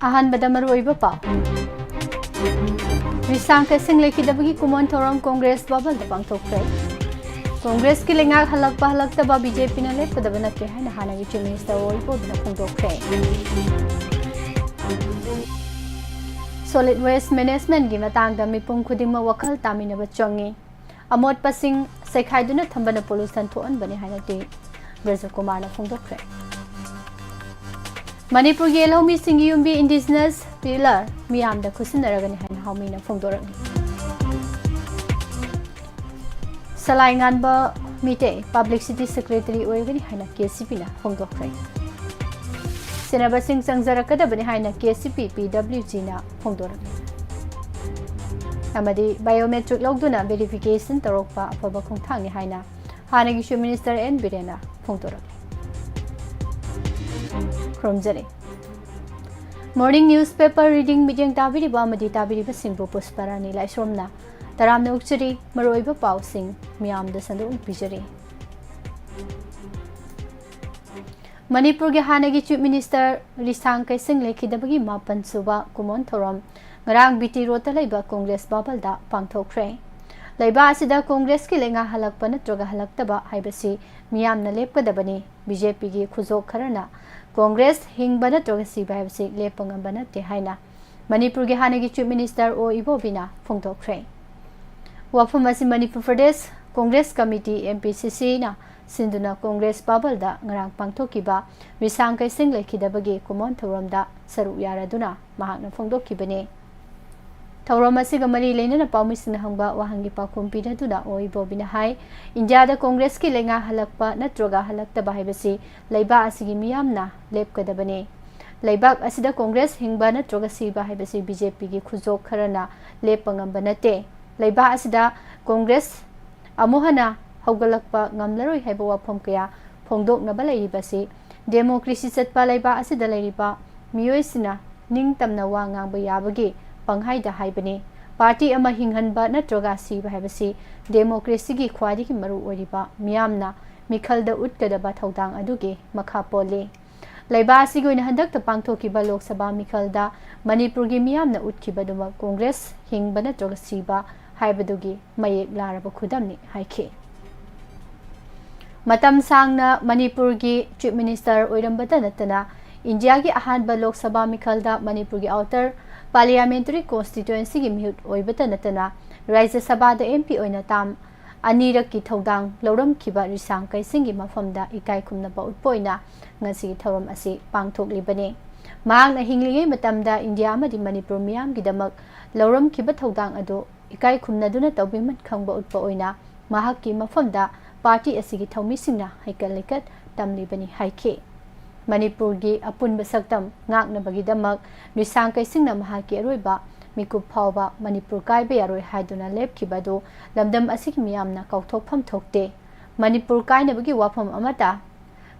अहानबदा मरुइबा पाव रिसांग के सिंगलेखिदबगी कुमोन theorem Congress Babal the पांगथोखरे Congress की लेंगा हलकता बीजेपी ने लेपदब नते है हानागी चीफ मिनिस्टर ओइबोदना फोंदोखरे सॉलिड वेस्ट मैनेजमेंट की मतांगदा मिपुम खुदिंग वखल तामिनब चंगी अमोट पसिंग सेखाइदुना थंबना पोल्यूशन थोअनबने हानाती ब्रज कुमार ने फोंदोखरे मणिपुर के लौमी सिंगी युम्बी इंडिजिनस पिलर मियाम खुसिनरगनी है हाउमीना फोंदोरगनी सलाइंगानबा मिटे पब्लिसिटी सेक्रेटरी ओइगनी है केसीपी ना फोंदोखरे सेनाबसिंग संजरकदबनी है केसीपी पीडब्ल्यूजी ना फोंदोरगनी अमदी बायोमेट्रिक लौदुना वेरिफिकेशन तौरपा अफब खोंथांगनी है हानागी चीफ मिनिस्टर एन बिरेना फोंदोरगनी Kromjare Morning newspaper reading midjang tabiriba amadi tabiriba singbu pusparani laisromna taramna ukchari maroiba paw sing miyamda sandu pijari Manipur ge hanagi chief minister Risang kai sing lekhidabagi mapan suba kumon thorom ngarang biti rota laiba congress babalda pangthokre laiba asida congress ki lenga halakpa natroga halaktaba haibasi miyamna lepkadabani BJP gi khuzok kharana Congress हिंगबन तोगसी बायबसी लेपंगबन तेहाइना मणिपुर के हानेगी chief minister O इबोबिना फोंदोखरे वाफम असि मणिपुर प्रदेश कांग्रेस कमिटी एमपीसीसी ना सिंधुना Congress बाबलदा ngarang pangthokiba risang kai sing lekhidabagi kumon thoromda saru yaraduna mahakna फोंदोखिबने थौरम असिगा मरी लेना पाउमिसिन हंगबा वाहंगी पाखुम पिदुना ओइ बोबिना हाई इंडिया दा कांग्रेस की लेंगा हलकपा नत्रोगा हलक्तबा हाइबसी लैबा असिगी मियामना लेपकदबने लैबाक असिदा कांग्रेस हिंगबा नत्रोगा सीबा हाइबसी बीजेपी की खुजोक खरना लेपंगम बनते लैबा असिदा कांग्रेस अमुहना हौगलकपा ngamlaroi haiba wafam kaya phongdoknaba lairibasi democracy चटपा लैबा असिदा लैरिबा मियोइसिना निंगतमना वा ngang yabagi पंगहाइदा हाइबने पार्टी अमा हिंगहनबा नत्रोगा सीबा हाइबसी डेमोक्रेसी की ख्वादी की मरु ओरिबा मियामना मिखलदा उटकदबा थौदांग अदुगे मखा पोले लैबा सिगोइन हंदक त पांगथोकिबा लोकसभा मिखलदा मणिपुर की मियामना उटखिबदुमा कांग्रेस हिंगबा नत्रोगा सीबा हाइबदुगी मयेक लारबा खुदमनि हाइखे मतम सांगना मणिपुर की चीफ मिनिस्टर ओइरंबता नतना इंडिया की अहानबा लोकसभा मिखलदा मणिपुर की आउटर पार्लियामेंटरी कॉन्स्टिट्यूएंसी की मिहुत ओइबता नतना राज्य सभा द एमपी ओइना ताम अनिरक की थौदांग लौरम खिबा रिसांग कैसिंग की मफमदा इकाई खुमनबा उत्पोइना ngasi थौरम असी पांगथोकलिबने मांगना हिंगलिगे मतमदा इंडिया अमदि मणिपुर मियाम की दमक लौरम खिबा थौदांग अदो इकाई खुमनदुना तौबिमन खंगबा उत्पा ओइना महाक की मफमदा पार्टी असिगी थौमिसिंगना हाइकल लेकत तमलिबनी हाइखे मणिपुर की अपुनब सक्तम ngaknabagidamak risang kaisingna mahaki aroiba mikup phawba Manipur कायबे यारोय हाइदुना लेपखिबदो लमदम असिक मियामना कौथोकफम थोकते मणिपुर कायनबगी वाफम अमता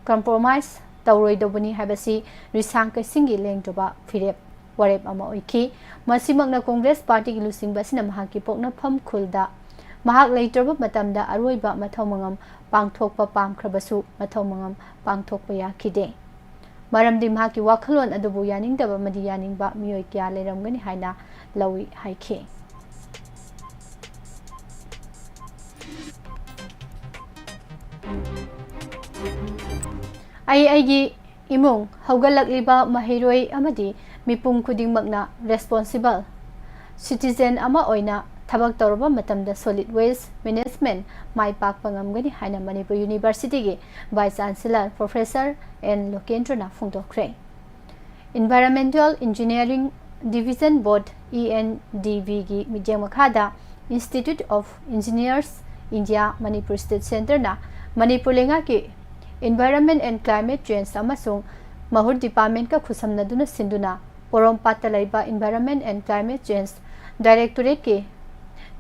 कंप्रोमाइज तौरोइदोबनी हाइबसी रिसांग काइसिंगी लेंगदोबा फिरेप वरेप अमा ओइखि मसिमकना कांग्रेस पार्टी की लुसिंगबसिना महाकी पोकनफम खुलदा महाक लेत्रब मतमदा अरोइबा मथौमंगम पांगथोकपा पामख्रबसु मथौमंगम पांगथोकपा याखिदे मरमदी महाकी वाखलोन अदुबु यानिंगदबा मदि यानिंगबा मियोय क्या लेरमगनी हाइना लवी हाइखे आई इमुंग हौगलकलिबा महिरोय अमदि मिपुम खुदिंगमकना रेस्पोंसिबल सिटीजन अमा ओइना थबक तौरबा मतमदा सॉलिड वेस्ट मैनेजमेंट माई पाकपा ngamgani हाइना मणिपुर यूनिवर्सिटी के वाइस चांसलर प्रोफेसर एन लोकेंद्रना फोंदोखरे environmental engineering division board ENDB की मिजेंग मखादा institute of engineers India Manipur state centre ना मणिपुर लेंगा के एनवायरमेंट एंड क्लाइमेट चेंज अमसुंग महूर डिपार्टमेंट का खुसमनदुना सिंधुना पोरोमपाता लाइबा environment and climate change directorate के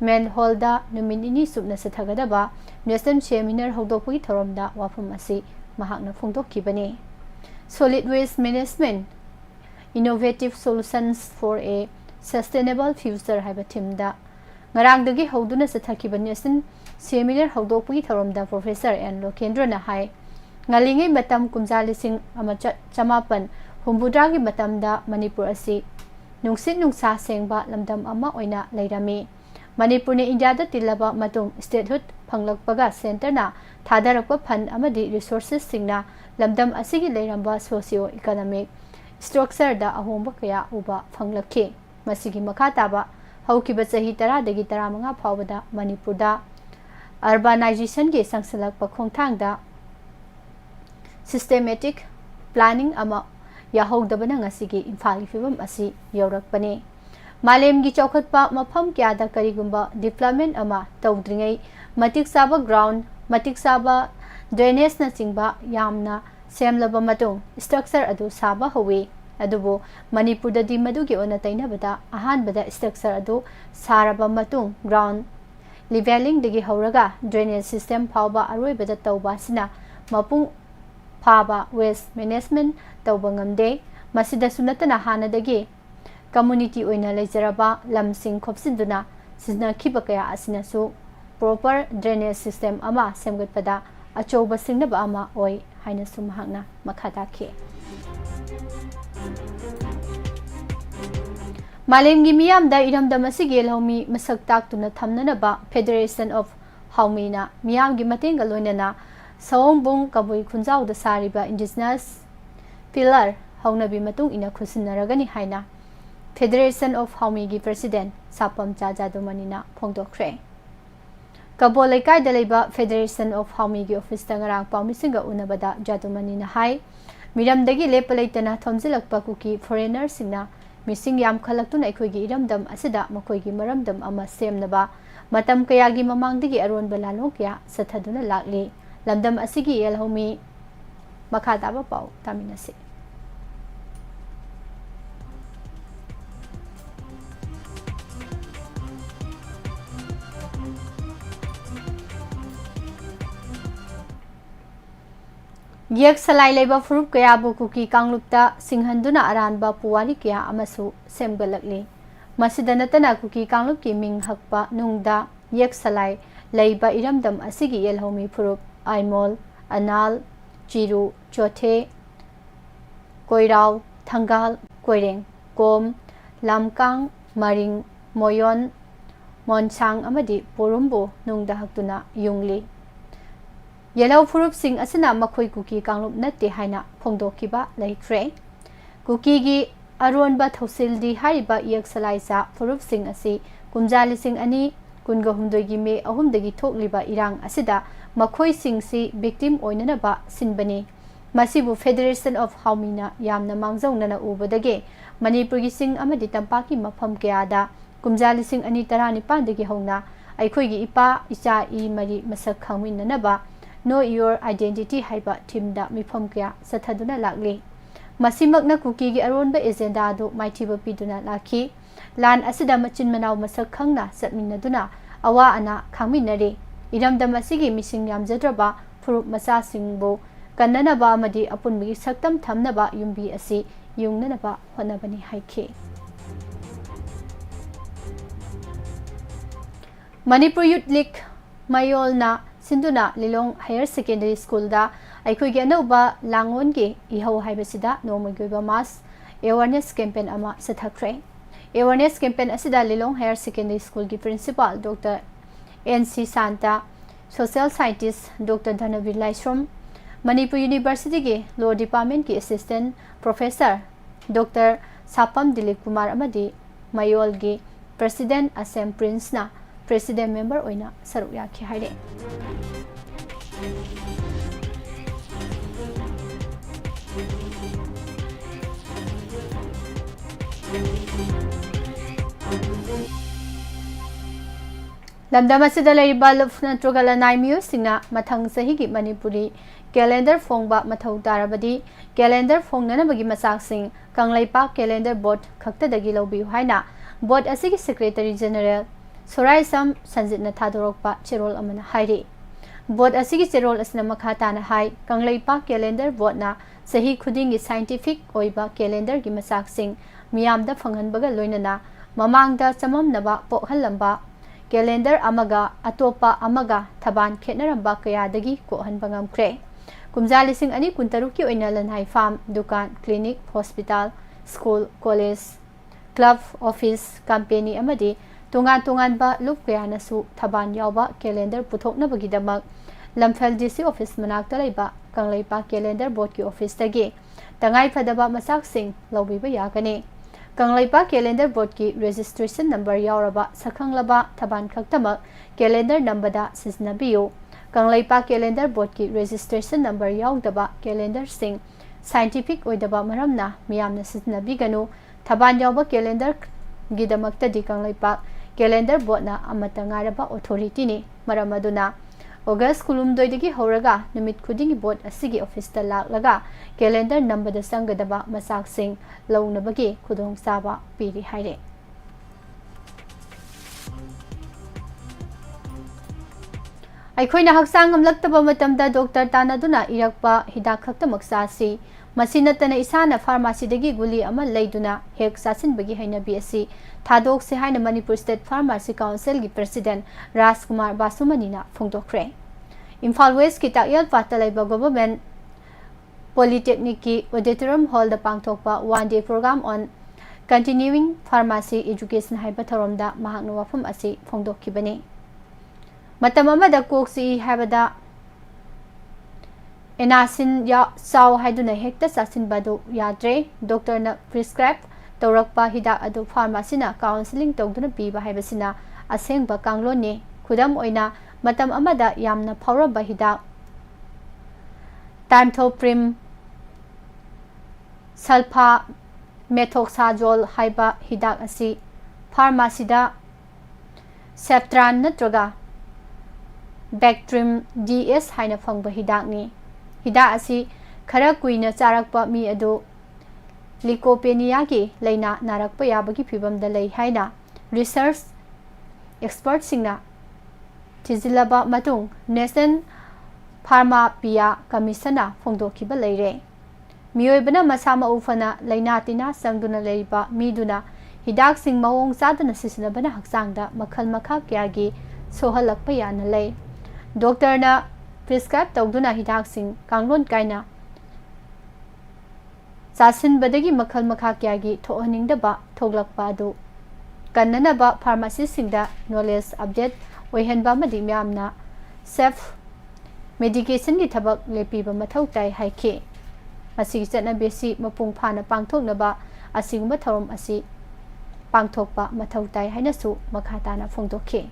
मेन हॉलदा नुमिनिनी सुबना सथगदबा नेशनल सेमिनार हौदोकपगी थौरमदा वाफम असी महाकना फोंदोखिबने solid waste management innovative solutions for a sustainable future हाइबा थीमदा ngarangdagi howduna sathakhiba national seminar हौदोकपगी थौरमदा प्रोफेसर एन लोकेंद्रना हाय ngalingei matam kumja lising ama chamapan humbudragi matamda Manipur asi nungsit nungsa sengba lamdam ama oina leirami Manipur ne India da tilaba matung statehood phanglakpaga center na thadarakpa fund amadi resources singna lamdam asigi leiramba socio economic structure da ahomba kaya uba phanglakhi masigi makha taba haukiba chahi 10 dagi 15 phawbada Manipur da urbanization ge sangsalakpa khongthangda systematic planning ama yahogdabana ngasigi imphal fibam asi yorakpane Malemgi chokhatpa mafam kyada karigumba development ama tawdringai matik saba ground matik saba drainage na chingba yamna semlaba matung structure adu saba howe adubo Manipur da di madugi ona tainabada ahanbada structure adu saraba matung ground leveling dagi horaga drainage system phawba aroibada tawba sina mapung phaba waste management tawba ngamde masida sunatana hanadagi community oina lejaraba lamsing khopsinduna sina khiba kaya asinasu proper drainage system ama semgatpada achoba singnaba ama oi haina sumhangna makhada khe Malemgi miyamda iramda masigi lhomi masak taktuna thamnanaba Federation of Haumina miyamgi matenga loinana Sawongbung kabui khunjau da sariba indigenous pillar haunabi matung ina khusinaragani haina Federation of Haumi gi President Sapam Jajadumanina Phongdokre Kabol Lekai da leiba Federation of Haumi gi office da ngarang pawmisinga unabada Jadumanina hai miramdagi lepalaitana thomjilakpa kuki foreigner singna mising yam khalaktuna aikhoigi iramdam asida makoigi maramdam ama semnaba matam kayagi mamangdagi aronba lalokya sathaduna lakli lamdam asigi yelhomi makhadaba pau taminase Yek salai leba furup kaya bukuki kanglupta singhanduna aranba puwari kaya amasu semgalakli masida natana kuki kanglupki ming hakpa nungda yek salai leba iramdam asigi yelhomi furup aimol anal chiru chothe koirau thangal koireng kom lamkang maring moyon monsang amadi porumbo nungda haktuna yungli Yellow Furup Sing Asana Makoi Kuki Kanglup Natti Haina Phongdokiba Leitre Kuki gi Aronba Thosildi Hariba Yak Salaisa Furup Sing Asi Kumjali Sing Ani Kunga Humdogi Me Ahumdagi Thokliba Irang Asida Makoi Sing Si victim Oinanaba Sinbani Masibu Federation of Haumina Yamna Mangzaunana Ubadage Manipur gi Sing Amadi Tampaki Mafam Kayada Kumjali Sing Ani Tarani Pandagi Hongna Aikhoigi Ipa Icha I Mari Masak Khangwinanaba Know your identity haiba timda mifam kya sathaduna lakli masimakna kuki gi aronba agenda do maithiba piduna lakhi lan asida machin manaw masak khangna satminaduna awa ana khangminare iramdam asigi mising yamjadraba furup masa singbo kannanaba amadi apunbi saktam thamnaba yumbi asi yungnanaba honabani haikhe Manipur Youth League Mayolna Sinduna Lilong Higher Secondary School da Aikhoigi anauba langon gi ihau haibasida nomagoiba mass awareness campaign ama sathakre awareness campaign asida Lilong Higher Secondary School gi principal Dr. NC Santa social scientist Dr. Dhanavir Laisrom Manipur University gi law department ki assistant professor Dr. Sapam Dilip Kumar amadi Mayol gi president Assam Prince na President member oina saruk yakhi haire Lamdam asida laiba lufna trogala naimiyo singna mathang sahi gi Manipuri calendar phongba mathau tarabadi calendar phongnana bagi masak sing kanglaipa calendar board khakta dagi lobi haina board asigi secretary general Sorai Sam Sanjitna Thadorokpa Cherol Amana Hairi Board Asigi Cherol Asna Makhatana Hai Kanglaipa Calendar Board na Sahi Khudingi Scientific Oiba Calendar Gi Masak Sing Miyamda Phanghanbaga Loinana Mamangda Chamamnaba Pokhalamba Calendar Amaga Atopa Amaga Thaban Khetnaramba Kayadagi Kohanbangam Kre कुमजा लिसिंग अनि कुंतरुक की ओइना लनहाई farm दुकान clinic hospital school college club office company अमदी तोंगान तोंगानबा लुप कयानसु थबान यावबा कैलेंडर पुथोकनबगीदमक लमफेल डीसी ऑफिस मनाक्ता लैबा कंगलैपा कैलेंडर बोर्ड की ऑफिस तगे तंगाई फदबा मसाकसिंग लौबीबा यागने कंगलैपा कैलेंडर बोर्ड की रजिस्ट्रेशन नंबर यावरबा सखंगलबा थबान खक्तमक कैलेंडर नंबरदा सिजनबियो कंगलैपा कैलेंडर बोर्ड की रजिस्ट्रेशन नंबर यावदबा कैलेंडर सिंग साइंटिफिक ओइदबा मरमना मियामना सिजनबिगनु थबान यावबा कैलेंडर गिदमक्तदी कंगलैपा कैलेंडर बोर्डना अमता ngairaba authority ni maram aduna August kulumdoidagi horaga numit khudingi board asigi office ta laklaga calendar number da sangadaba masak sing launabagi khudong saba piri haire Aikhoina haksang amlaktaba matamda doctor tanaduna irakpa hidak khaktamak sasi Masinatana isana pharmacy dagi guli ama leiduna hek sasin bagi hainabi asi thadok se haina Manipur State Pharmacy Council gi President Rajkumar Basumanina phongdokre Imphal West ki takyal patalaiba government Polytechnic ki auditorium hall da pangthokpa one day program on continuing pharmacy education haiba tharomda mahakna wafam asi phongdokkibani matam amada koksi habada Enasin ya saw haiduna hekta sasin badu yadre doctor na prescribe tawrakpa hidak adu pharmacy na counseling tawduna piba haibasina asengba kanglo ne khudam oina matam amada yamna phawraba hidak Tanthoprim sulfa methoxazole haiba hidak asi pharmacy da Septran natraga Bactrim DS haina phangba hidak ni Hida asi khara kuina charakpa mi adu lycopenia ki leina narakpa yabagi phibam da lei haina research expert singna tizilaba matung National Pharmapeia Commission phongdokhiba leire miyoibana masama ufana leina tina sangduna leiba miduna hidak sing mawong sadana sisinabana haksangda makhal makha kyagi sohalakpa yana lei doctor na prescribe tawduna hidak sing kanglon kaina sasin badagi makhal makha kyagi thohaningdaba thoglakpa adu kannanaba pharmacist singda knowledge update oihenba madi myamna safe medication gi thabak lepiba mathau tai haike asi chana besi mapung phana pangthoknaba asigumba thorom asi pangthokpa mathau tai haina su makha tana phongdokhe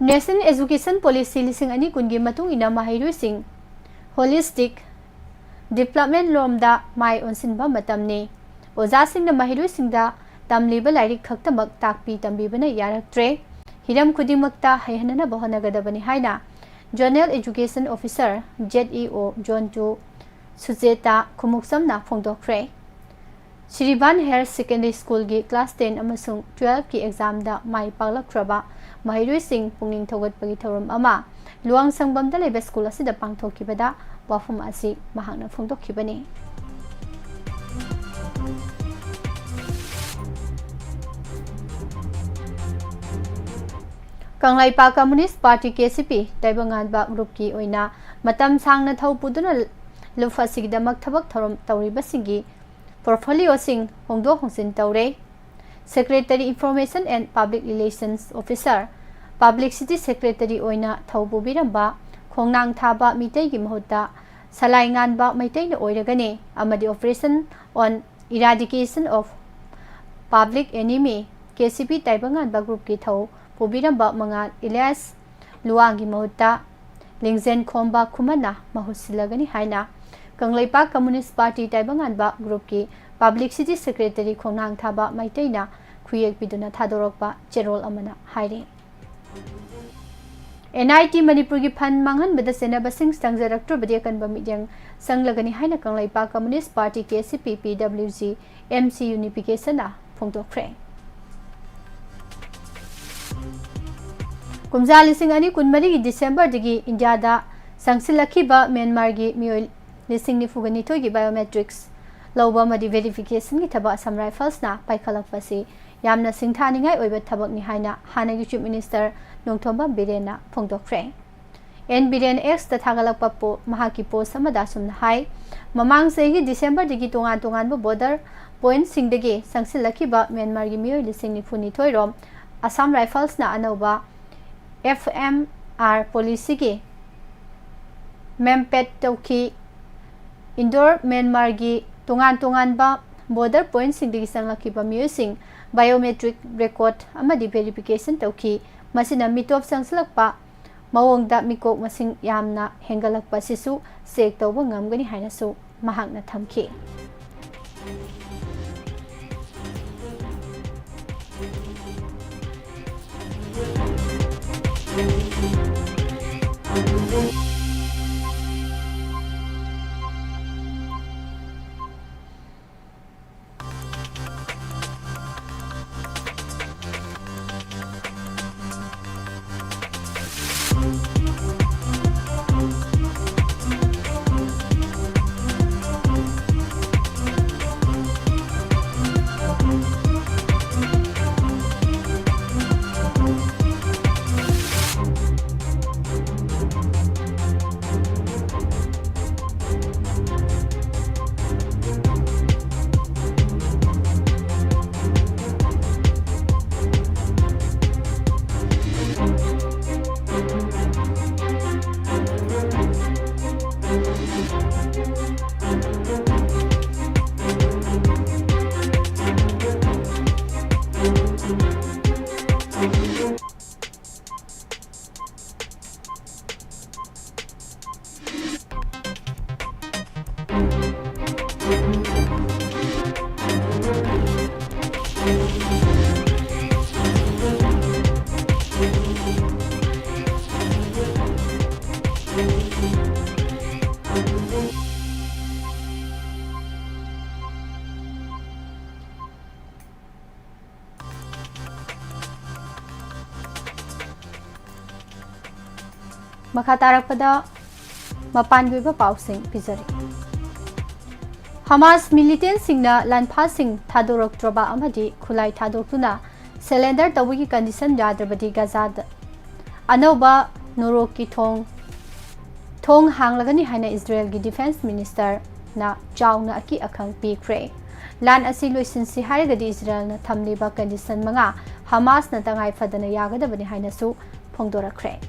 National Education Policy lising ani kungi matung ina mahairu sing holistic development lomda mai onsinba matamni oja sing na mahairu singda tamliba lairik khaktamak takpi tambibana yaraktre hiram khudimakta haihanana bahanagadabani haina General Education Officer ZEO John 2 Sujeta Khumuksamna phongdokre Shrivan Higher Secondary School gi class 10 amasung 12 ki exam da mai paklakraba Mahirui Singh pungning thogat pagi thorum ama luang sangbam da lebe school asida pangthokibada WAHONG asi mahakna phongdokhibani Kanglaipa Communist Party KCP Taibanganba group ki oina matam sangna thopuduna lufasigdamak thabak thorum tawribasingi portfolio sing hongdo hongsin tawre Secretary Information and Public Relations Officer Publicity Secretary oina thaubu biramba khongnang thaba mitei gi mahutta salai nganba maitai na oiragane amadi Operation on Eradication of Public Enemy KCP Taibanganba group ki thau pubiramba mangal Elias Luangi mahutta Lingzen Khomba Khumana mahusilagani haina Kanglaipa Communist Party Taibanganba group ki Publicity Secretary khongnang thaba maitaina khuyek biduna thadorokpa cherol amana haire NIT Manipur gi phan manghan bada senaba sing stangjaraktor bade kanba midyang sanglagani haina Kanglaipa Communist Party KCP PWG MC unification na phongdokre kumja lising ani kunmari gi December digi India da sangsilakhiba Myanmar gi mioi lising ni fugani thoi gi biometrics Loba madi verification ki thaba sam rifles na paikhalak pasi यामना सिंथानिंगाई ओइबा थबकनि हाइना हानागी chief minister नोंथोंबा बिरेना फोंदोक्ख्रे N Biren X ता थागलकपा पो महाकी पोस्ट अमदा सुमना हाई ममांग सेगी डिसेंबर दिगी तोंगान तोंगान बॉर्डर पॉइंट सिंगदगी संगसिलखिबा म्यांमार गी मियोय लिसिंग निफुनी थोइरोम असम राइफल्स ना अनौबा FMR पॉलिसी की मेमपेट तौखी इंडोर म्यांमार गी तोंगान तोंगान बा बॉर्डर पॉइंट सिंगदगी संगलखिबा मियोयसिंग बायोमेट्रिक रेकॉर्ड अमदी वेरिफिकेशन तौखी मसिना मिटोप संगसलकपा मवोंगदा मिकोक मसिंग यामना हेंगलकपा सिसु चेक तौबा ngamgani hainasu mahakna thamki मखातारकपदा मपानगुब पाउसिंग पिजरी हमास मिलिटेंट सिंगना लानफा सिंग थादोरक्ट्रबा अमदी खुलाई थादोक्तुना सिलेंडर तौबगी कंडीशन याद्रबदी गजाद अनौबा नोरोकी थोंग हांगलगनी हाइना इजराइल की डिफेंस मिनिस्टर ना चाउना अकी अखंग पीख्रे लान असि लोइसिनसि हारगदी इजराइल ना थमलिबा कंडीशन मंगा हमास ना तंगाई फदना यागदबनी हाइनासु फोंदोरख्रे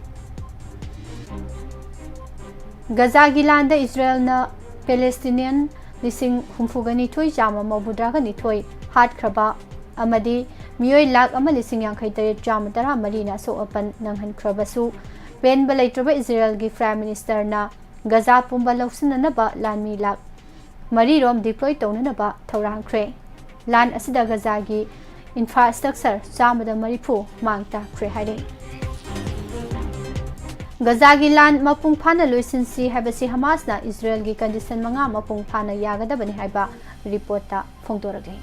गजा की लान इजराइल ना पैलेस्टीनियन लिसिंग हुमफुगनी थोई जामा मबुद्रागनी थोई हाटख्रबा अमदी मियोय लाख अमा लिसिंग यांखै तरेट जामा तरा मरीना सोअपन नंहनख्रबसु पेन बलैत्रबा इजराइल की प्राइम मिनिस्टर ना गजा पुंबा लौसिननबा लानमी लाख मरीरोम डिप्लॉय तौननबा थौरांख्रे लान असिदा गजा की इंफ्रास्ट्रक्चर चामदा मरीफु मांगता ख्रे हाइरे गजा की लान मपुंग फाना लोइसिनसी हैबसी हमासना इजराइल की कंडीशन मंगा मपुंग फाना यागदबनी हैबा रिपोर्ट फोंदोरगले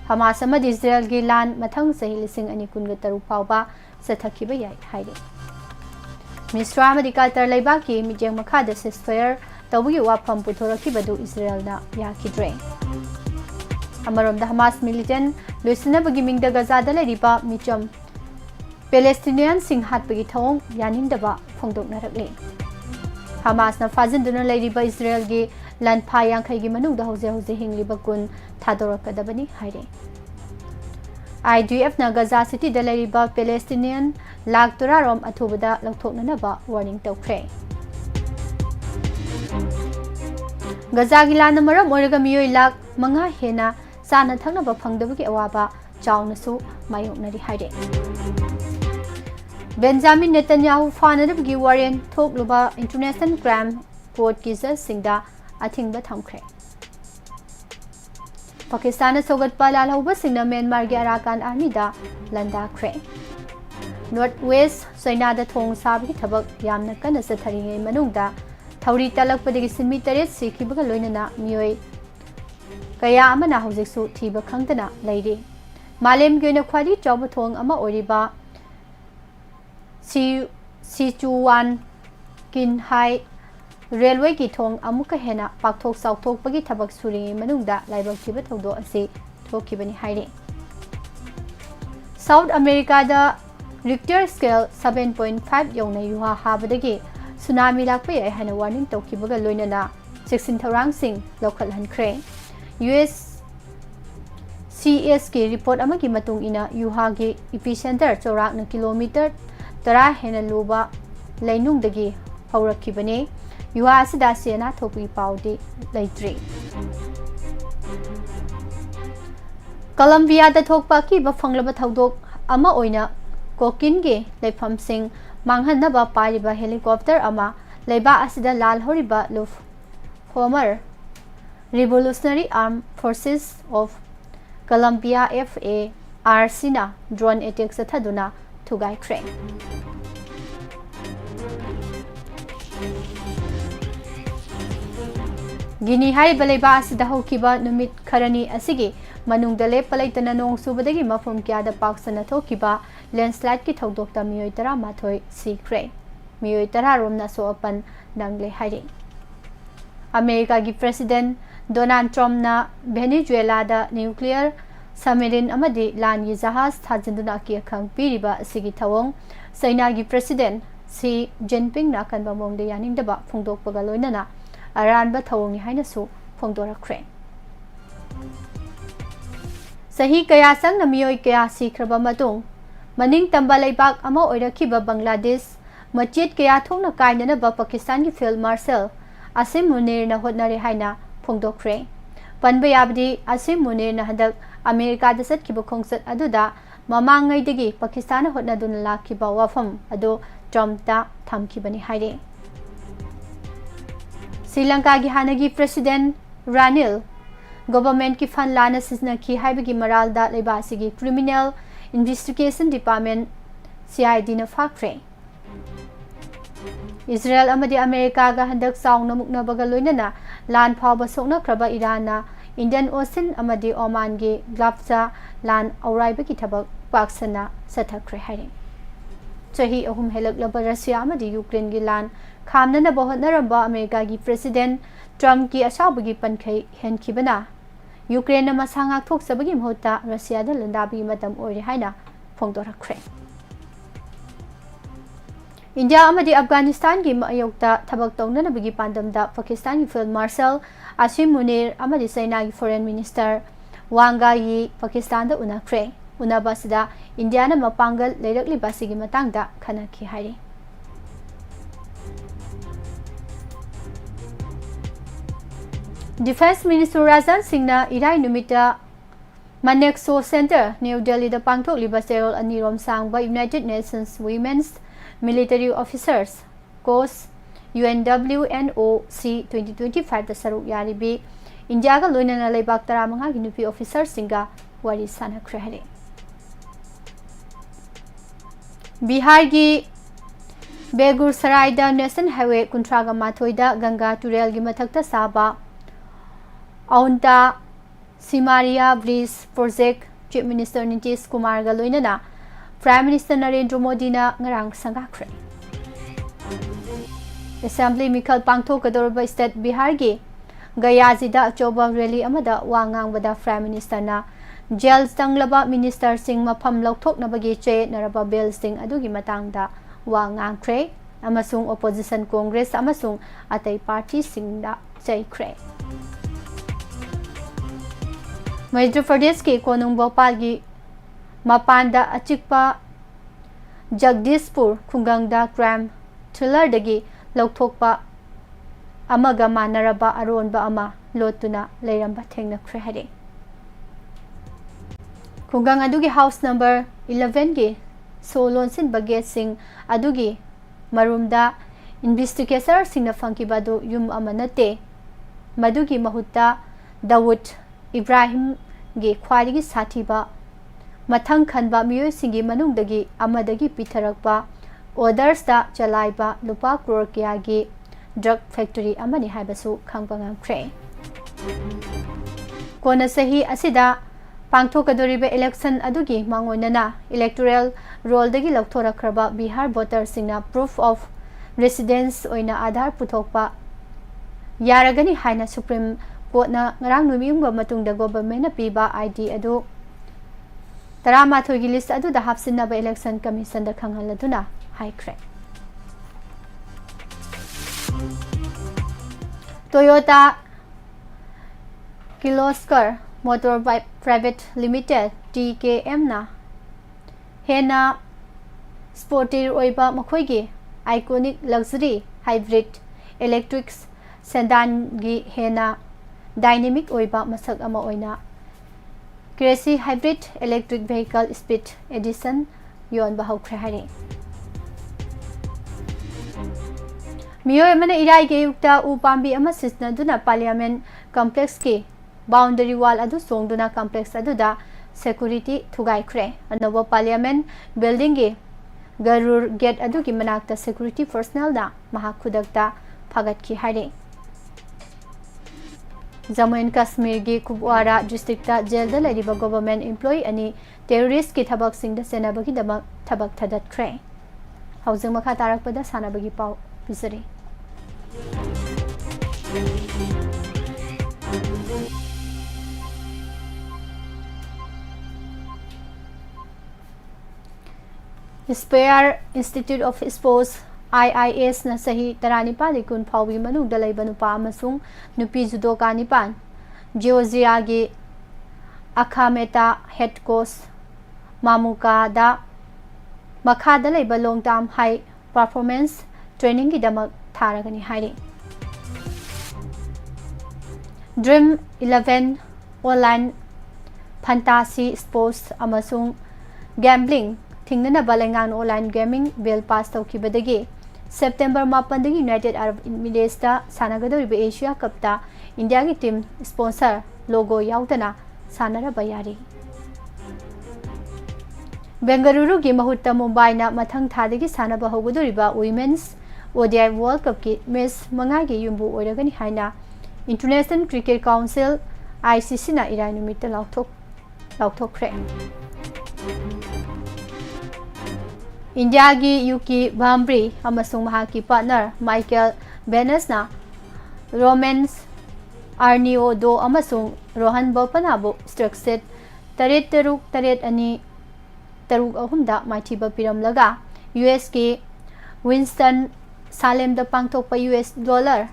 हमास अमदी इजराइल की लान मथंग सही लिसिंग अनि कुनग तरु फावबा सथखिबा याय हाइरे मिस्रा अमदी कतर लैबा की मिजेंग मखादा सिसफायर तौबगी वाफम पुथोरखिबदु इजराइल ना याखिद्रे अमरोमदा हमास मिलिटेंट लोइसिनबगी मिंगदा गजादा लैरिबा मिचम पैलेस्टीनियन सिंह हाटपगी थौंग यानिंदबा फोंदोकनरकले हमास ना फाजिंदुना लैरिबा इजराइल की लानफा यांखै की मनुदा हौजे हौजे हिंगलिबा कुन थादोरकदबनी हाइरे IDF ना गजा सिटी दा लैरिबा पैलेस्टीनियन लाख तोरारोम अथुबदा लौथोकननबा वार्निंग तौख्रे गजा की लान मरम ओरगा मियोय लाख मंगा हेना साना थंगनबा फंगदबगी अवाबा चाउनसु मायोकनरी हाइरे बेंजामिन नेतन्याहू फानदबगी वारेन थोकलुबा इंटरनेशनल क्राइम कोर्ट की जजसिंगदा अथिंगबा थमख्रे पाकिस्तान सौगतपा लालहौबा सिंगना म्यांमार की अराकान आर्मी दा लंदाख्रे नॉर्थ वेस्ट चाइना थोंग साबगी थबक यामना कन्ना चथरिङै मनुंगदा थौरी तलकपदगी सिमी तरेत सिखिबगा लोइनना मियोय कया अमना हौजिकसु थीबा खंगदना लैरि मालेम की ख्वादी चौब थोंग अमा ओरिबा सिचुवान किनहाई रेलवे की थोंग अमुक हेना पाकथोक साउथोकपगी थबक सुरिङै मनुंगदा लाइबक थिबा थौदो असे थोकिबनी हाइरे South America da Richter scale 7.5 yongna yuha habadagi tsunami lakpa yai hana warning tawkibaga loinana seksin thaurangsing local hankre US CS ki report amagi matung ina yuha gi epicenter chorak na kilometer 10 hena luba lainung dagi haurakibane yuha asida sena thopi paudi laitri Colombia da thokpa ki ba phanglaba thaudok ama oina kokin ge lepham sing manghanna ba pariba helicopter ama leiba asida lal horiba luf former Revolutionary Armed Forces of Colombia FARC na drone attack sathaduna thugai khre Guinea hai balaiba asida hokiba numit kharani asigi manungda lepalaitana nong subadagi mafum kya da paksana thokiba landslide ki thodokta miyoi tara mathoi sikre miyoi tara romna so apan nangle hairi America gi president Donald Trump na Venezuela da nuclear submarine amadi lan gi jahaz thajinduna ki khang piriba asigi thawong China gi president Xi Jinping na kanba mongde yaning daba phongdokpaga loinana aranba thawongi haina su phongdorakre Sahi kaya sang na miyoi kaya sikraba matung maning tamba laibak ama oirakhiba Bangladesh machit kaya thongna kainana ba Pakistan gi field marshal Asim Munir na hotnare haina phongdokre panba yabdi Asim Munir na hadak America da satkiba khongsat aduda mamangai dagi Pakistan hotna dun lakhiba WAPHAM adu Trump ta thamkibani haire Sri Lanka gi hanagi president Ranil Government ki fund lana sisna ki haibagi maral da leibasigi Criminal Investigation Department CID na fakre Israel amadi America ga handak saungna mukna baga loinana lan phawba sokna kraba Iran na Indian Ocean amadi Oman gi glapsa lan auraiba ki thabak paksana sathakre haire Chahi ahum helak laba Russia amadi Ukraine gi lan khamna na bahotnaramba America gi president Trump ki asabagi pankhai henkibana Ukraine na masangak thok sabagi mhota Russia da landabi matam ori haina phongdorakre India amadi Afghanistan gi mayokta thabak tawna na bagi pandam da Pakistan gi field marshal Asim Munir amadi China gi foreign minister Wanga yi Pakistan da unakre unabasida India na mapangal leirakli basigi matang da khana ki hairi Defense Minister Rajan Singh na irai numita Manekso Center New Delhi da pangthok liba serol anirom sangba United Nations Women's Military Officers Course UNWNOC 2025 da saruk yaribi India ga loinana leibak tara manga gi nupi officer singa wari sana khre Bihar gi Begusarai da National Highway kuntraga mathoi da Ganga Turel gi mathakta saba Aunta Simaria Bridge Project Chief Minister Nitish Kumar ga loinana Prime Minister Narendra Modi na ngarang sangakre Assembly Mikhal Pangthok kadorba State Bihar gi Gayazida Choba Rally amada wangang bada Prime Minister na jail tanglaba Minister Singh mafam lokthok nabagi che naraba bill sing adugi matangda wangang kre amasung opposition Congress amasung atai party singda chai kre Madhya Pradesh ke Konung Bhopal gi Mapanda Achikpa Jagdishpur Khungangda crime thriller dagi lokthokpa amaga manaraba aronba ama lotuna leiramba thengna khre Khungang adugi house number 11 gi solonsin baget sing adugi marumda investigator singna fangkiba do yum amanate madugi mahutta Dawud Ibrahim ge khwaligi sathiba mathang khanba miyoi singi manungdagi amadagi pitharakpa orders da chalaiba lupa crore kya gi drug factory amani haibasu khangpangam khre kona sahi asida pangthokadoriba election adugi mangonana electoral roll dagi lokthora Bihar voters singna proof of residence oina Aadhaar puthokpa yaragani haina Supreme Court na ngarang numiyungba matungda government na piba ID adu तरामाथोगी list अदुदा हापसिनब election commission दा खंगहलदुना हाइख्रे। Toyota Kirloskar motor private limited TKM ना हेना sporty ओइबा मखोइगी iconic luxury hybrid electric sedan गी हेना डायनेमिक ओइबा मसक अमा ओइना क्रेसी hybrid electric vehicle speed edition योन बहुख्रे हारे। मियोय मन इराई के युक्ता उ पांबी अमा सिसनदुना पार्लियामेंट कॉम्प्लेक्स के बाउंड्री वाल अदु सोंगदुना कॉम्प्लेक्स अदुदा सिक्योरिटी थुगाइख्रे। अनोबो पार्लियामेंट बिल्डिंग के गरुर गेट अदु की मनाक्ता सिक्योरिटी पर्सनल ना महाखुदकता फागतखी हारे। जम्मू एंड कश्मीर की कुपवाड़ा डिस्ट्रिक्ट जेल दा लेरिबा गवर्नमेंट एम्प्लॉय अनि टेररिस्ट की थबक सिंग दा सेनाबगी दमक थबक थदतख्रे। हौजिंग मखा तारकपदा सानाबगी पाउ पिसरी। Inspire institute of sports IIS ना सही तरानिपाल कुन फावी मनुग दलाइबा नुपा अमसुंग नुपी जुदोका निपान जियोजिया गे अखामेता हेड कोच मामुका दा मखा दलाइबा long term high performance training की दमक थारगनी हाइरे। ड्रीम 11 ऑनलाइन फंटासी स्पोर्ट्स अमसुंग गैम्बलिंग थिंगना बलेंगान ऑनलाइन गेमिंग बिल पास तौखिबदगी सेप्टेम्बर 8 यूनाइटेड अरब इमिरेट्स सानगदौरिब एशिया कप इंडिया की टीम स्पॉन्सर लोगो याउदना सानरब यारी। बेंगलुरु की महुत्ता मुंबईना मथंग थादगी सानब हौगदौरिब वुमेन्स ODI वर्ल्ड कप की मैच 5 की युम्बु ओइरगनी हाइना इंटरनेशनल क्रिकेट काउंसिल ICC ना इराई नुमित्ता लाउथोख्रे। इंडिया की यूकी भाम्ब्री अमसुंग महाकी पार्टनर माइकल बेनसना रोमेंस आर्निओडो अमसुंग रोहन बोपनाबु स्ट्रक सेट 3-3-8-2 माइथिबा पिरमलगा US के विंस्टन सालेम द पांगथोकपा US डॉलर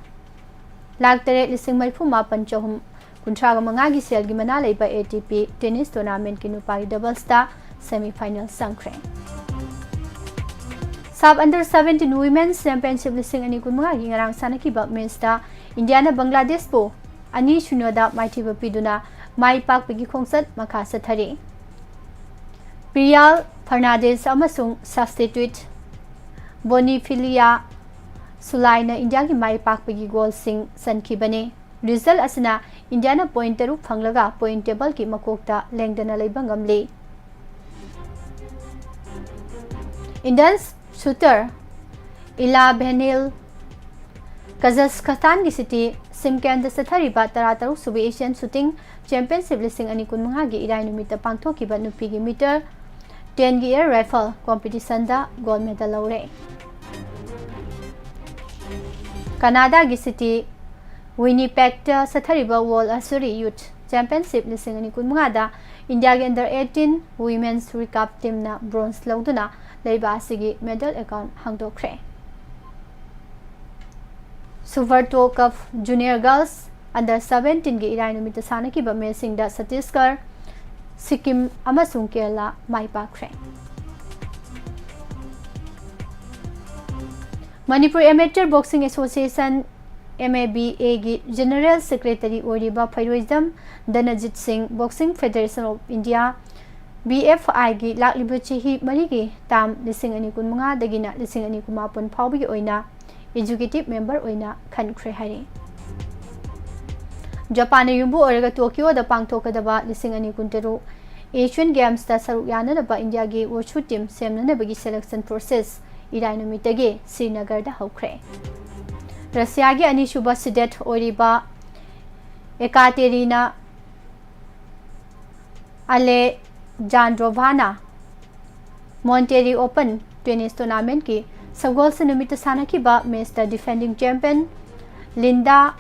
$3,84,950 की सेल की मना लेबा ATP टेनिस टूर्नामेंट की नुपागी डबल्स दा सेमीफाइनल संख्रे। सब अंडर 17 वुमेन्स चैंपियनशिप 2025 की ngarang sanakhiba मैच दा इंडिया ने बांग्लादेश को 2-0 दा माइथिबा पिदुना माई पाकपगी खोंगसत मखा सथरे। प्रियाल फर्नांडेज अमसुंग सब्स्टिट्यूट बोनीफिलिया सुलाइना इंडिया की माई पाकपगी गोल सिंग सनखिबने। रिजल्ट असना इंडिया ने पॉइंट 3 फंगलगा पॉइंट टेबल की मकोकता लेंगदना लेबा ngamle। इंडियन शूटर इला बेनिल कजाख्स्तान की सिटी सिमकेंद सथरिबा 13 सुबे एशियन शूटिंग चैंपियनशिप 2025 की इराई नुमित्ता पांगथोकिबा नुपी की मीटर 10 की एयर राइफल कॉम्पिटिशन दा गोल्ड मेडल लौरे। कनाडा की सिटी विनिपेग सथरिबा वर्ल्ड आर्चरी यूथ चैंपियनशिप 2025 दा इंडिया के अंडर 18 वुमेन्स रिकप टीम ना ब्रोंज लौदुना लेबा सिगी मेडल अकाउंट हांगदोख्रे। Subroto cup junior girls under 17 की इराई नुमित्ता सानकिबा मैचिंग दा छत्तीसगढ़ सिक्किम अमसुंग केरला माई पाख्रे। Manipur amateur boxing association MABA की जनरल सेक्रेटरी ओरिबा Pheiroijam Dhanjit Singh boxing federation of India BFI की लाखलिब चही मरी की ताम 2025 दगिना 2025 फाउबगी ओइना एजुकेटिव मेंबर ओइना खनख्रे हारे। जापान युम्बु ओरगा टोक्यो दा पांगथोकदबा 2023 एशियन गेम्स दा सरुक यानदबा इंडिया की वुशु टीम सेमननबगी सिलेक्शन प्रोसेस इराई नुमित्तगे श्रीनगर दा हौख्रे। रशिया की अनिशुबा सिडेट ओरिबा एकाटेरिना अलेजांड्रोवाना मॉन्टेरी ओपन टेनिस टूर्नामेंट की सगोल से निमित्त सानकिबा मैच दा डिफेंडिंग चैंपियन लिंडा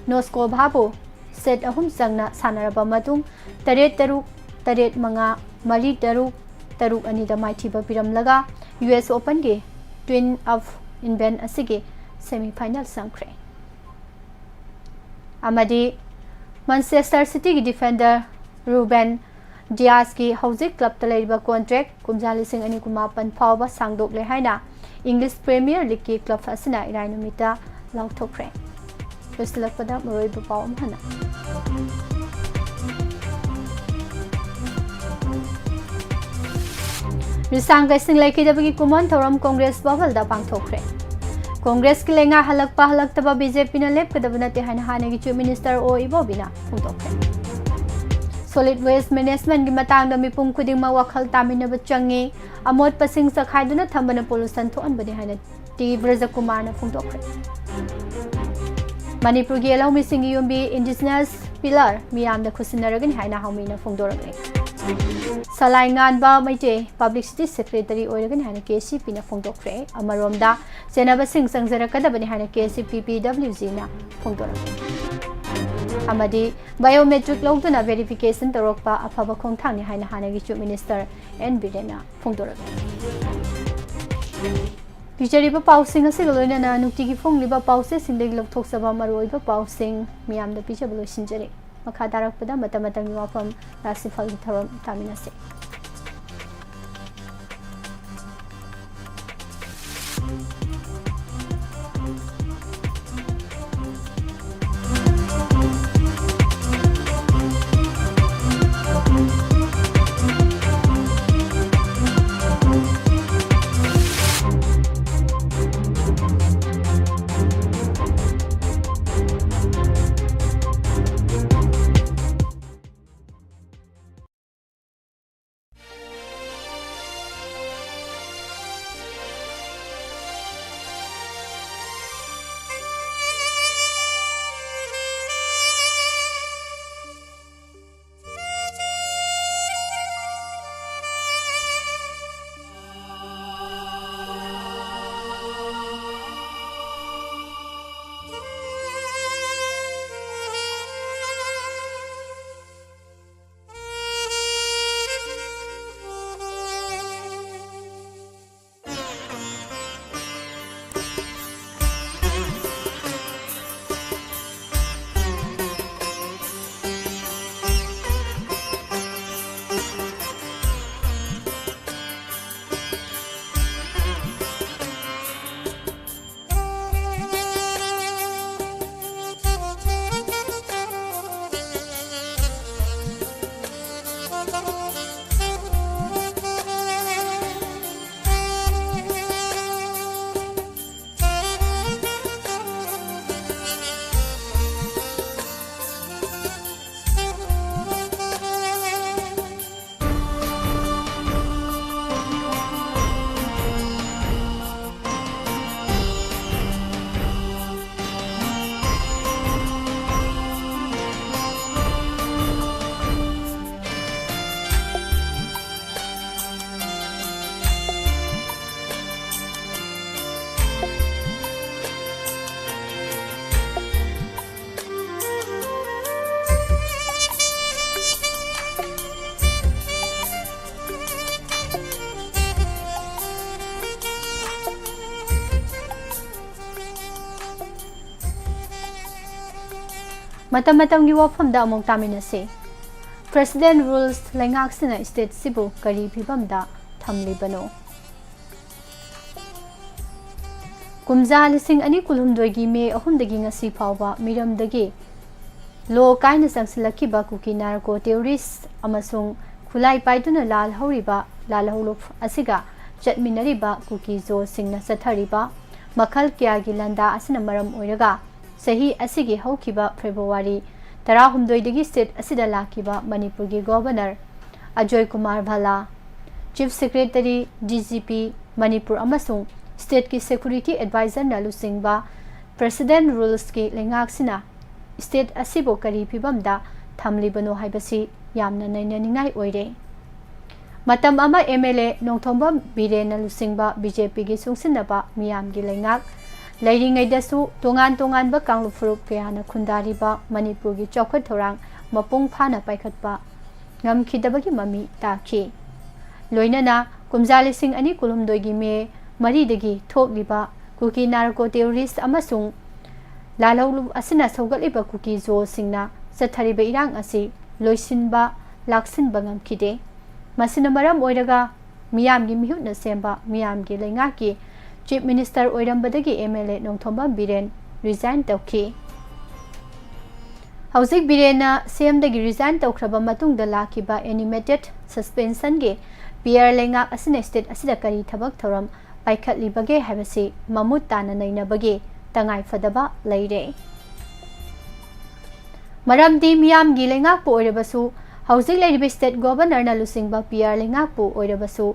नोस्कोभाबो सेट 3 संगना सानरबा मतुंग 7-3, 8-5 मरी तरुक अनिदा माइथिबा पिरमलगा US Open के ट्विन ऑफ इनवेंट असिगे सेमीफाइनल संख्रे अमदी मैनचेस्टर सिटी की डिफेंडर रूबेन डियाज की हौजिक क्लब तलेरिबा कॉन्ट्रैक्ट कुमजा लिसिंग अनि कुमापन फावबा सांगदोकले हाइना इंग्लिश प्रीमियर लीग की क्लब असना इराय नुमिता लाउथोख्रे लोसलकपदा मरोइबा पाव अमहना रिसांग गैसिंग लेखिदबगी कुमन थौरम कांग्रेस बाबलदा पांगथोख्रे कांग्रेस की लेंगा हलकपा हलकतबा बीजेपी न लेपकदब नते हाना हानेगी chief minister O इबोबिना फोंदोख्रे solid waste management की मतंग मिपुम खुदिंगमा वखल तामिनब चंगे अमोट पसिंग सखाइदुना थंबना पोल्यूशन थोअनबदे हाना टी ब्रजकुमार न फोंदोख्रे मणिपुर की एलौमी सिंगी युम्बी इंडिजिनस पिलर मियामदा खुसिनरगनि हाना हाउमीना फोंदोरगले सलाइंगानबा मैटे पब्लिसिटी सेक्रेटरी ओइरगनि हाना केसीपी न फोंदोख्रे अमरोमदा सेनबा सिंग संगजरकदबनि हाना केसीपी पीडब्ल्यूजी न फोंदोरगले अमदी बायोमेट्रिक लौदुना वेरिफिकेशन तौरक्पा अफब खोंथांनि हाना हानागी चीफ मिनिस्टर एन बिरेना फोंदोरगले पिचरिबा पाउसिंग असिग लोइनना नुक्तिगी फोंलिबा पाउसे सिंदगी लौथोक्सबा मरोइबा पाउसिंग मियामदा पिचबा लोइसिनजरे मखा तारकपदा मतमतंगी वाफम राशिफल की थरम तामिनसे मतम की वफम दा अमुक तामिनसे प्रेसिडेंट रूल्स लेंगाक्सिना स्टेट सिबु करी फिबमदा थमलिबनो कुमजा लिसिंग अनि कुलुमदोगी मे अहुमदगी ngasi फावबा मिरमदगी लो काइना संगसिलखिबा कुकी नारको टेररिस्ट अमसुंग खुलाई पाइदुना लाल हौरिबा लाल हौलोफ असिगा चटमिनरिबा कुकी जो सिंगना सथरिबा मखल क्यागी लंदा असिना मरम ओइरगा सही असिगी हौखिबा फेब्रुवारी 18 स्टेट असिदा लाखिबा मणिपुर की governor Ajay Kumar Bhalla chief secretary DGP Manipur अमसुंग स्टेट की सिक्योरिटी एडवाइजर नलुसिंगबा प्रेसिडेंट रूल्स की लेंगाक्सिना स्टेट असिबो करी फिबमदा थमलिबनो हाइबसी यामना नैननिंगाई ओइरे मतम अमा एमएलए नोंथोंबा बिरेन नलुसिंगबा बीजेपी की सुंसिनबा मियाम की लेंगाक लैरिंगैदसु तोंगान तोंगानबा कांगलु फुरुप कयाना खुंदारिबा मणिपुर की चौखट थोरांग मपुंग फाना पाइखतबा ngamkhidabagi mami taki loinana kumja lising ani kulumdoi me maridagi thokliba kuki narco terrorist amasung lalolu asina sogatliba kuki zo singna sathariba irang asi loisinba laksinba ngamkhide masina maram oiraga miyamgi mihutna semba miyamgi leingaki chief minister oirambadagi MLA nongthomba biren resign tawki hauzik birena CM-dagi resign tawkraba matungda lakiba animated suspension ge PR lengak asina state asida kari thabak thoram paikhatlibage habasi mamut tana nainabage tangai fadaba leire maramdi miyamgi lengak po oirabasu hauzik leiribe state governor na lusingba PR lengak po oirabasu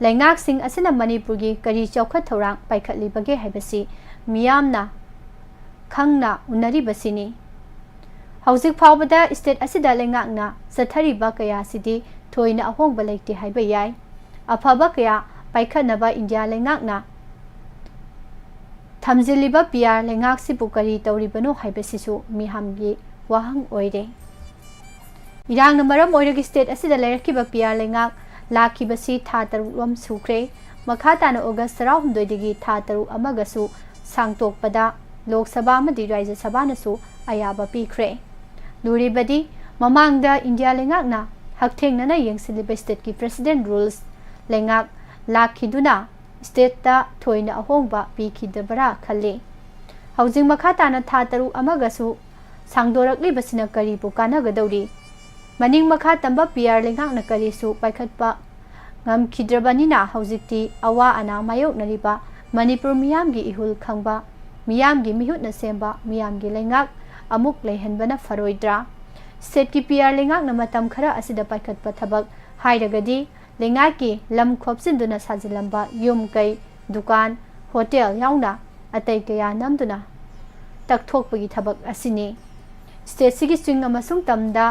lengak sing asina manipur gi kari chawkhat thorang paikhatlibage habasi miyamna khangna unaribasini hauzik phawbada state asida lengakna sathariba kaya sidi thoina ahongba leite haiba yai afaba kaya paikhatnaba India lengakna thamjiliba PR lengak sibu kari tawribano haibasisu mihamgi wahang oire irangna maram oiragi state asida leirakiba PR lengak lakibasi tha tarulom sukre makhatana August 19 digi tha taru amagasu sangtokpada Lok Sabha amadi Rajya Sabha nasu ayaba pikre luribadi mamangda India lengakna hakthengna yengsiliba state ki president rules lengak lakhiduna state ta thoina ahongba pikidabara khalle haujing makhatana tha taru amagasu sangdorakli basina kari bu kanagadauri maning makha tamba PR lengakna karisu paikhatpa ngamkhidrabanina haujikti awa ana mayoknariba Manipur miyamgi ihul khangba miyamgi mihutna semba miyamgi lengak amuk lehenbana faroidra state ki PR lengak na matam khara asida paikhatpa thabak hairagadi lengaki lam khopsinduna sajilamba yum kai dukan hotel yauna atai kaya namduna takthokpagi thabak asini state sigi swing amasung tamda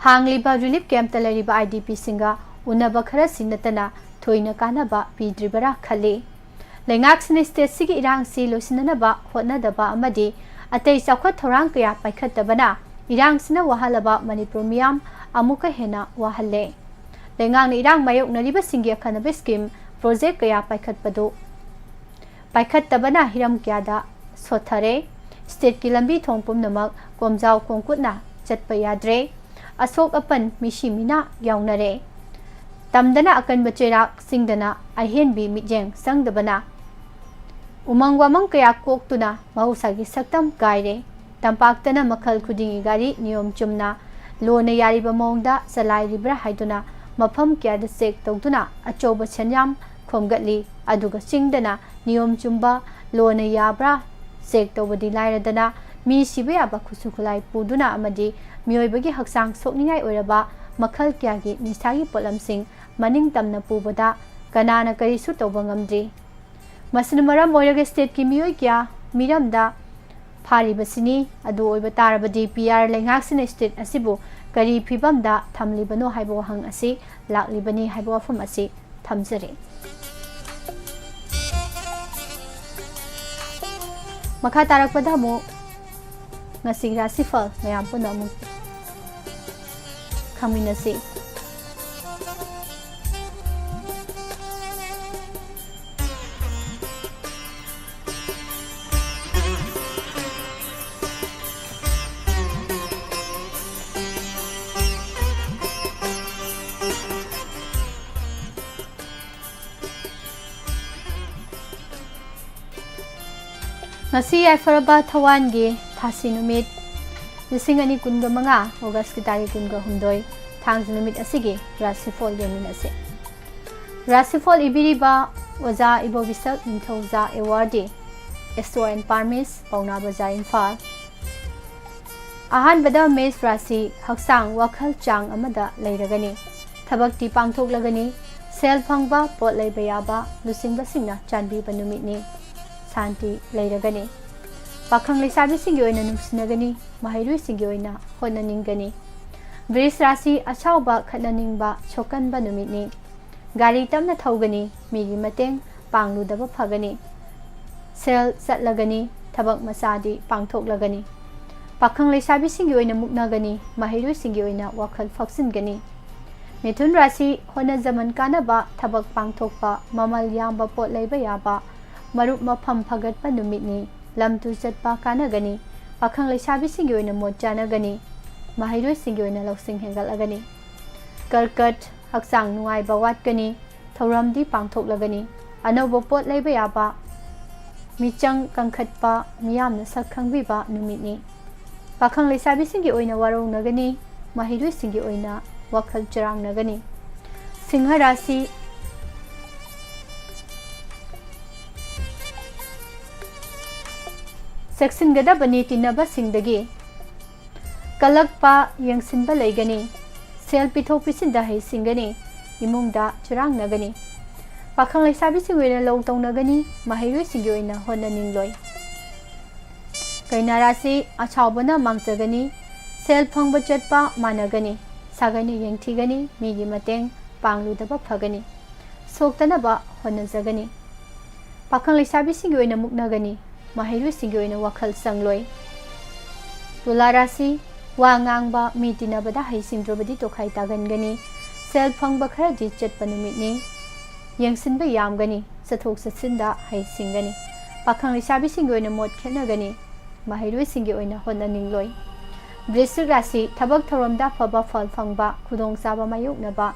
hangliba relief camp talariba IDP singa unaba khara sinatana thoina kanaba pidribara khale lengak sine state sigi irang si losinanaba hotnadaba amadi atai chawkhat thorang kaya paikhatabana irang sina wahalaba Manipur miyam amuka hena wahalle lengang irang mayok nariba singya khanabe scheme project kaya paikhattabana hiram kyada sothare state ki lambi thongpum namak komjau kongkutna chatpa yadre asok apan mishimina yaunare tamdana akan bacherak singdana ahenbi mijeng sangdabana umang wamang kaya koktuna mahusagi saktam kaire tampaktana makhal khudingi gari niyom chumna lona yariba mongda salairibra haiduna mafam kyada sek tawduna achoba chanyam khomgatli aduga singdana niyom chumba lona yabra sek tawbadi lairadana mi sibe aba khusukhulai puduna amadi mioibagi haksang sokningai oiraba makhal kyagi nisagi polamsing maning tamna pubada kanana karisu tawba ngamdri masina maram oiraga state ki mioi kya miramda Paribasini adu oiba tarabadi PR lengaksina state asibu kari phibamda thamlibano haibo hang asi laklibani haibo afum asi thamjare makha tarakpada mo ngasi rasifal mayam puna mu khaminasi ngasi aifaraba thawangi thasi numit lising ani kunga manga August ki tari kunga humdoi thangsi numit asigi rasifol yeminase rasifol ibiriba oza ibobisak ninthoza awardee Estor and Parmis Pauna Bazar Infal ahan bada mes rasi haksang wakhal chang amada leiragani thabakti pangthoklagani sel phangba pot leibayaba lusingba singna chanbi banumit Santi leiragani pakhang leisabi singi oina nungsinagani mahairui singi oina honaningani bris rasi achauba khatnaningba chokanba numitni gari tamna thawgani migi mateng pangludaba phagani sel chatlagani thabak masadi pangthoklagani पाखंग लेसाबीसिंगी ओइना मुक्नागनी महिरोइसिंगी ओइना वखल फक्सिनगनी मिथुन राशि होनजमन कानबा थबक पांगथोकपा ममल यामबा pot लैबा याबा मरुप मफम फगटपा नुमितनी लमतु चटपा कानगनी पाखंग लेसाबीसिंगी ओइना मोट चानगनी महिरोइसिंगी ओइना लौसिंग हेंगलगनी कर्कट हक्सांग नुआइबा वाटगनी थौरमदी पांगथोकलगनी अनौबा pot लैबा याबा मिचंग कंखटपा मियामना सखंगबिबा नुमितनी पाखंग लेसाबीसिंगी ओइना वारौनगनी महिरोइसिंगी ओइना वखल चरांगनगनी Singh राशि सेक्सिनगदबनी तिन्नबसिंगदगी कलकपा यंगसिनबा लैगनी cell पिथोक पिसिनदा हैसिंगनी इमुंगदा चरांगनगनी पाखंग लेसाबीसिंगी ओइना लौ तौनगनी महिरोइसिंगी ओइना होननिंगलोय कन्या राशि अछावबना मांगजगनी cell फंगबा चटपा मानगनी सागनी यंगथिगनी मीगी मतेंग पांगलुदबा Phagni सोक्तनबा होनजगनी पाखंग लेसाबीसिंगी ओइना मुक्नगनी महिरोइसिंगी ओइना वखल संगलोय तुला राशि वा ngang मी तिनबदा हैसिंद्रबदी तोखाई तागनगनी cell फंगबा खरदी चटपा नुमितनी यंगसिनबा यामगनी चथोक चतसिनदा हैसिंगनी पाखंग लेसाबीसिंगी ओइना मोट खेनगनी महिरोइसिंगी ओइना होननिंगलोय वृश्चिक राशि थबक थौरमदा फबा फल फंगबा खुदोंग चाबा मायोकनबा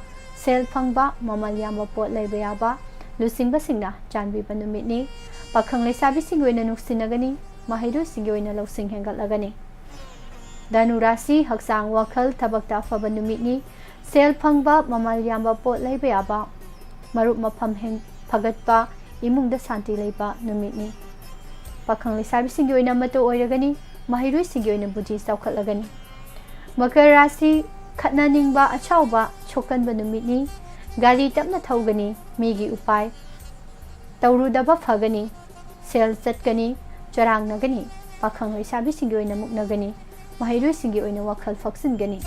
सेल फंगबा ममल यामबा पोट लैबा याबा लुसिंगबा सिंगना चानबिबा नुमितनी पाखंग लेसाबीसिंगी ओइना नुक्सिनगनी महिरोइसिंगी ओइना लौसिंग हेंगलगनी धनु राशि हक्सांग वखल थबकता फबा नुमितनी सेल फंगबा ममल यामबा पोट लैबा याबा मरुप मफम हेंग फगटपा इमुंगदा शांति लैबा नुमितनी पाखंग लेसाबीसिंगी ओइना मतो ओइरगनी महिरोइसिंगी ओइना बुद्धि चौखटलगनी मकर राशि खतनानिंगबा अछावबा छोकनबा नुमितनी गाड़ी तपना थौगनी मीगी उपाय तौरुदबा फगनी सेल चटगनी चरांगनगनी पाखंग लेसाबीसिंगी ओइना मुक्नगनी महिरोइसिंगी ओइना वखल फक्सिनगनी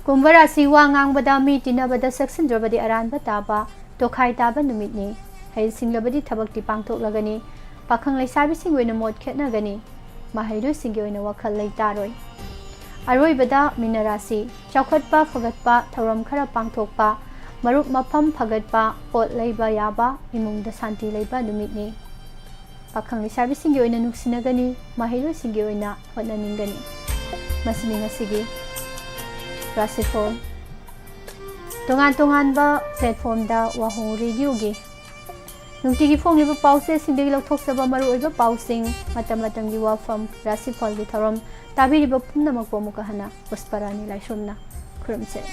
कुंभ राशि वा ngangbada मी तिनबदा सक्सिनद्रबदी अरानबा ताबा तोखाई ताबा नुमितनी हैसिंगलबदी थबकती पांगथोकलगनी पाखंग लेसाबीसिंगी ओइना मोट खेतनगनी महिरोइसिंगी ओइना वखल लैतारोय अरोइबदा मीन राशि चौखटपा फगटपा थौरम खरा पांगथोकपा मरुप मफम फगटपा पोट लैबा याबा इमुंगदा शांति लैबा नुमितनी पाखंग लेसाबीसिंगी ओइना नुक्सिनगनी महिरोइसिंगी ओइना होननिंगनी मसिनी ngasiगी राशिफल तोंगान तोंगानबा प्लेटफॉर्मदा वाहोंग रेडियोगी नुंतिगी फोंगलिबा पाउसे सिंगदगी लौथोक्सबा मरुओइबा पाउसिंग मतम मतमगी वाफम राशिफलगी थौरम ताबिरिबा पुनमक पोमुका हना पुष्परानी लाइसोमना खुरमसे।